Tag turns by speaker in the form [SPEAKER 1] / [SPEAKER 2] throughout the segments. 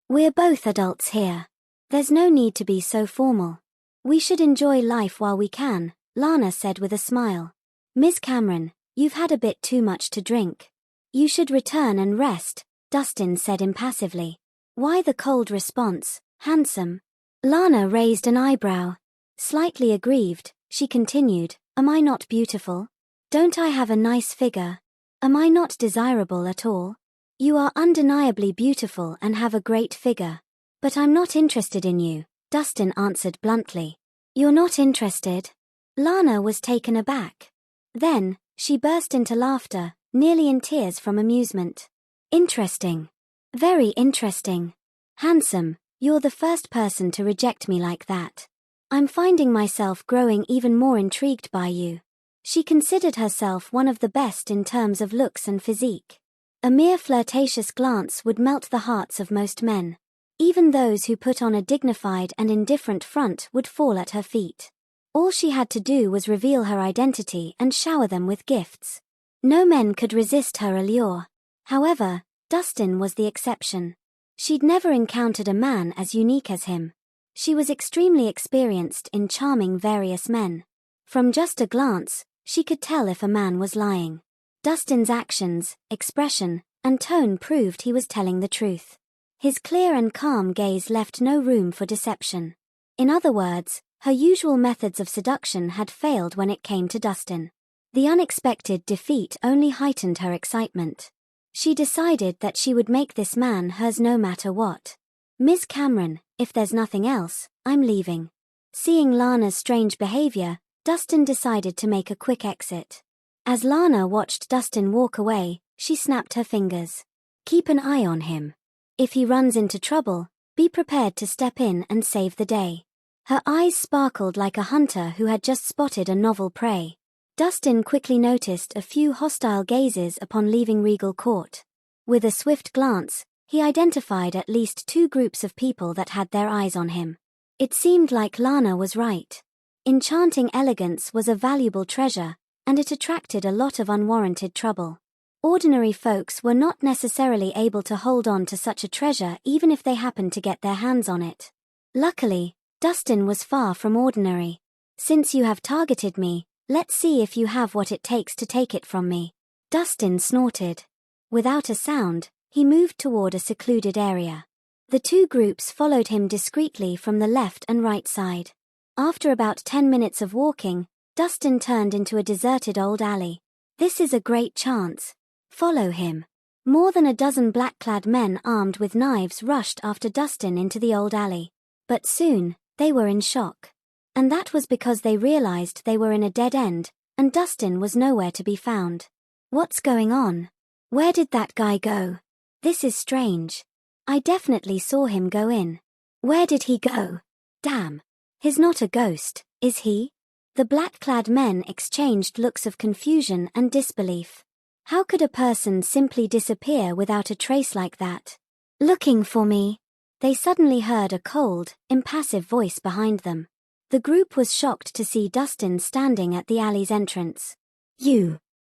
[SPEAKER 1] We're both adults here. There's no need to be so formal. We should enjoy life while we can, Lana said with a smile. Ms. Cameron, you've had a bit too much to drink. You should return and rest, Dustin said impassively. Why the cold response, handsome? Lana raised an eyebrow. Slightly aggrieved, she continued, am I not beautiful? Don't I have a nice figure? Am I not desirable at all? You are undeniably beautiful and have a great figure. But I'm not interested in you, Dustin answered bluntly. You're not interested? Lana was taken aback. Then, she burst into laughter, nearly in tears from amusement. Interesting. Very interesting. Handsome, you're the first person to reject me like that. I'm finding myself growing even more intrigued by you. She considered herself one of the best in terms of looks and physique. A mere flirtatious glance would melt the hearts of most men. Even those who put on a dignified and indifferent front would fall at her feet. All she had to do was reveal her identity and shower them with gifts. No men could resist her allure. However, Dustin was the exception. She'd never encountered a man as unique as him. She was extremely experienced in charming various men. From just a glance, she could tell if a man was lying. Dustin's actions, expression, and tone proved he was telling the truth. His clear and calm gaze left no room for deception. In other words, her usual methods of seduction had failed when it came to Dustin. The unexpected defeat only heightened her excitement. She decided that she would make this man hers no matter what. Ms. Cameron, if there's nothing else, I'm leaving. Seeing Lana's strange behavior, Dustin decided to make a quick exit. As Lana watched Dustin walk away, she snapped her fingers. Keep an eye on him. If he runs into trouble, be prepared to step in and save the day. Her eyes sparkled like a hunter who had just spotted a novel prey. Dustin quickly noticed a few hostile gazes upon leaving Regal Court. With a swift glance, he identified at least 2 groups of people that had their eyes on him. It seemed like Lana was right. Enchanting elegance was a valuable treasure, and it attracted a lot of unwarranted trouble. Ordinary folks were not necessarily able to hold on to such a treasure even if they happened to get their hands on it. Luckily, Dustin was far from ordinary. Since you have targeted me, let's see if you have what it takes to take it from me. Dustin snorted. Without a sound, he moved toward a secluded area. The 2 groups followed him discreetly from the left and right side. After about 10 minutes of walking, Dustin turned into a deserted old alley. This is a great chance. Follow him. More than a dozen black-clad men armed with knives rushed after Dustin into the old alley. But soon, they were in shock. And that was because they realized they were in a dead end, and Dustin was nowhere to be found. What's going on? Where did that guy go? This is strange. I definitely saw him go in. Where did he go? Damn. He's not a ghost, is he? The black-clad men exchanged looks of confusion and disbelief. How could a person simply disappear without a trace like that? Looking for me? They suddenly heard a cold, impassive voice behind them. The group was shocked to see Dustin standing at the alley's entrance.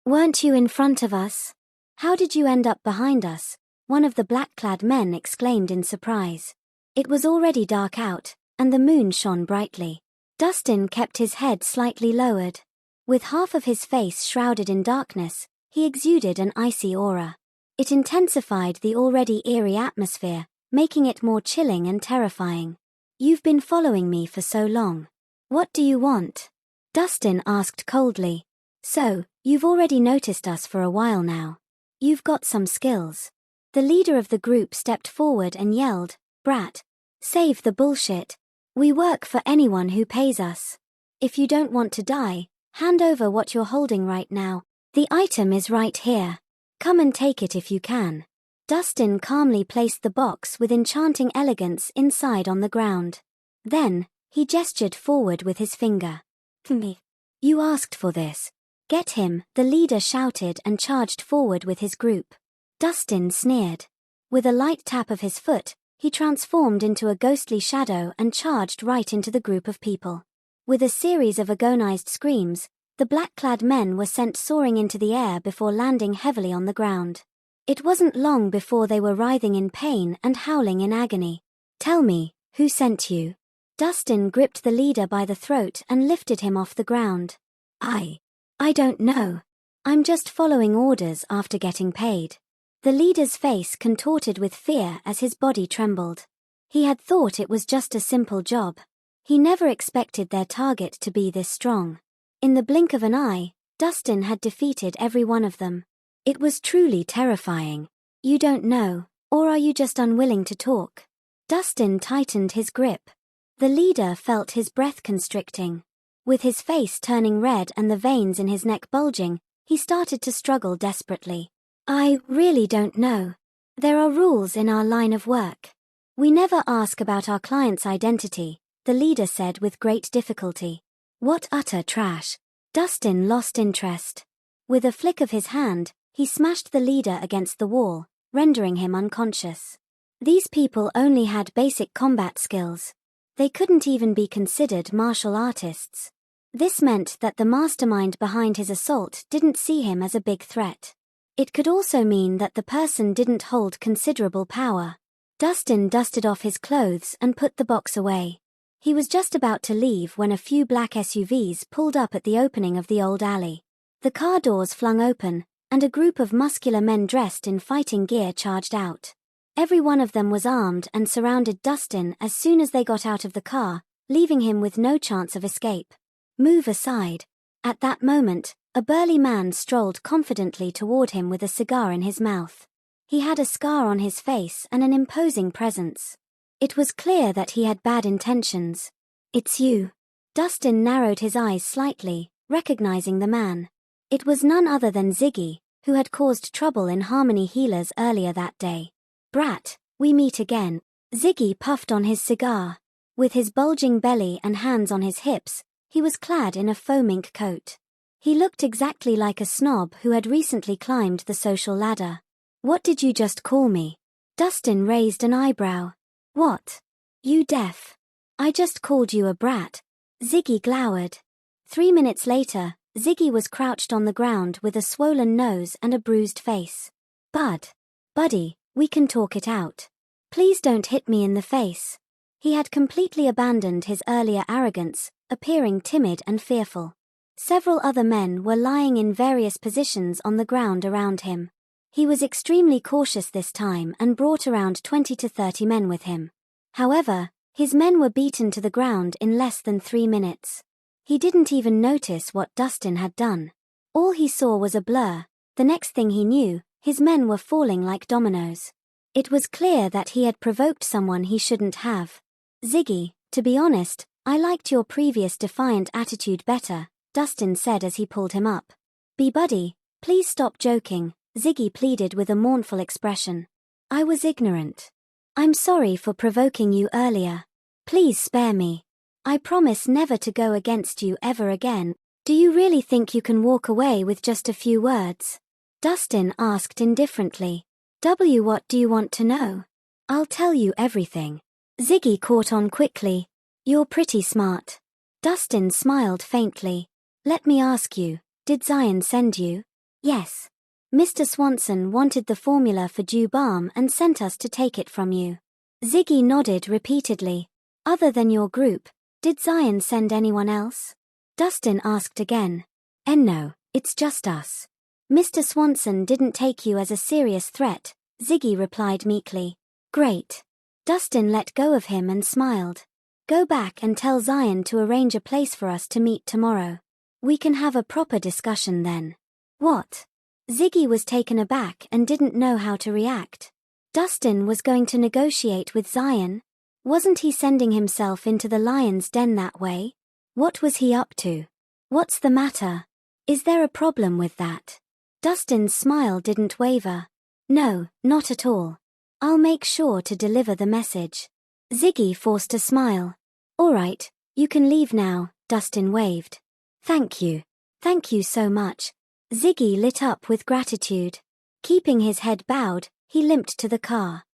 [SPEAKER 1] Weren't you in front of us? How did you end up behind us? One of the black-clad men exclaimed in surprise. It was already dark out, and the moon shone brightly. Dustin kept his head slightly lowered. With half of his face shrouded in darkness, he exuded an icy aura. It intensified the already eerie atmosphere, making it more chilling and terrifying. You've been following me for so long. What do you want? Dustin asked coldly. So, you've already noticed us for a while now. You've got some skills. The leader of the group stepped forward and yelled, Brat, save the bullshit. We work for anyone who pays us. If you don't want to die, hand over what you're holding right now. The item is right here. Come and take it if you can. Dustin calmly placed the box with enchanting elegance inside on the ground. Then, he gestured forward with his finger. Me. You asked for this. Get him, the leader shouted and charged forward with his group. Dustin sneered. With a light tap of his foot, he transformed into a ghostly shadow and charged right into the group of people. With a series of agonized screams, the black-clad men were sent soaring into the air before landing heavily on the ground. It wasn't long before they were writhing in pain and howling in agony. "Tell me, who sent you?" Dustin gripped the leader by the throat and lifted him off the ground. I don't know. I'm just following orders after getting paid." The leader's face contorted with fear as his body trembled. He had thought it was just a simple job. He never expected their target to be this strong. In the blink of an eye, Dustin had defeated every one of them. It was truly terrifying. "You don't know, or are you just unwilling to talk?" Dustin tightened his grip. The leader felt his breath constricting. With his face turning red and the veins in his neck bulging, he started to struggle desperately. "I really don't know. There are rules in our line of work. We never ask about our client's identity," the leader said with great difficulty. "What utter trash." Dustin lost interest. With a flick of his hand, he smashed the leader against the wall, rendering him unconscious. These people only had basic combat skills. They couldn't even be considered martial artists. This meant that the mastermind behind his assault didn't see him as a big threat. It could also mean that the person didn't hold considerable power. Dustin dusted off his clothes and put the box away. He was just about to leave when a few black SUVs pulled up at the opening of the old alley. The car doors flung open, and a group of muscular men dressed in fighting gear charged out. Every one of them was armed and surrounded Dustin as soon as they got out of the car, leaving him with no chance of escape. "Move aside." At that moment, a burly man strolled confidently toward him with a cigar in his mouth. He had a scar on his face and an imposing presence. It was clear that he had bad intentions. "It's you." Dustin narrowed his eyes slightly, recognizing the man. It was none other than Ziggy, who had caused trouble in Harmony Healers earlier that day. "Brat, we meet again." Ziggy puffed on his cigar. With his bulging belly and hands on his hips, he was clad in a faux mink coat. He looked exactly like a snob who had recently climbed the social ladder. "What did you just call me?" Dustin raised an eyebrow. "What? You deaf? I just called you a brat." Ziggy glowered. 3 minutes later, Ziggy was crouched on the ground with a swollen nose and a bruised face. Buddy, we can talk it out. Please don't hit me in the face." He had completely abandoned his earlier arrogance, appearing timid and fearful. Several other men were lying in various positions on the ground around him. He was extremely cautious this time and brought around 20 to 30 men with him. However, his men were beaten to the ground in less than 3 minutes. He didn't even notice what Dustin had done. All he saw was a blur. The next thing he knew, his men were falling like dominoes. It was clear that he had provoked someone he shouldn't have. "Ziggy, to be honest, I liked your previous defiant attitude better," Dustin said as he pulled him up. "Buddy, please stop joking," Ziggy pleaded with a mournful expression. "I was ignorant. I'm sorry for provoking you earlier. Please spare me. I promise never to go against you ever again." "Do you really think you can walk away with just a few words?" Dustin asked indifferently. What do you want to know?" "I'll tell you everything." Ziggy caught on quickly. "You're pretty smart." Dustin smiled faintly. "Let me ask you, did Zion send you?" "Yes. Mr. Swanson wanted the formula for Dew Balm and sent us to take it from you." Ziggy nodded repeatedly. "Other than your group, did Zion send anyone else?" Dustin asked again. "No, it's just us. Mr. Swanson didn't take you as a serious threat," Ziggy replied meekly. "Great." Dustin let go of him and smiled. "Go back and tell Zion to arrange a place for us to meet tomorrow. We can have a proper discussion then." "What?" Ziggy was taken aback and didn't know how to react. Dustin was going to negotiate with Zion? Wasn't he sending himself into the lion's den that way? What was he up to? "What's the matter? Is there a problem with that?" Dustin's smile didn't waver. "No, not at all. I'll make sure to deliver the message." Ziggy forced a smile. "All right, you can leave now," Dustin waved. "Thank you. Thank you so much." Ziggy lit up with gratitude. Keeping his head bowed, he limped to the car.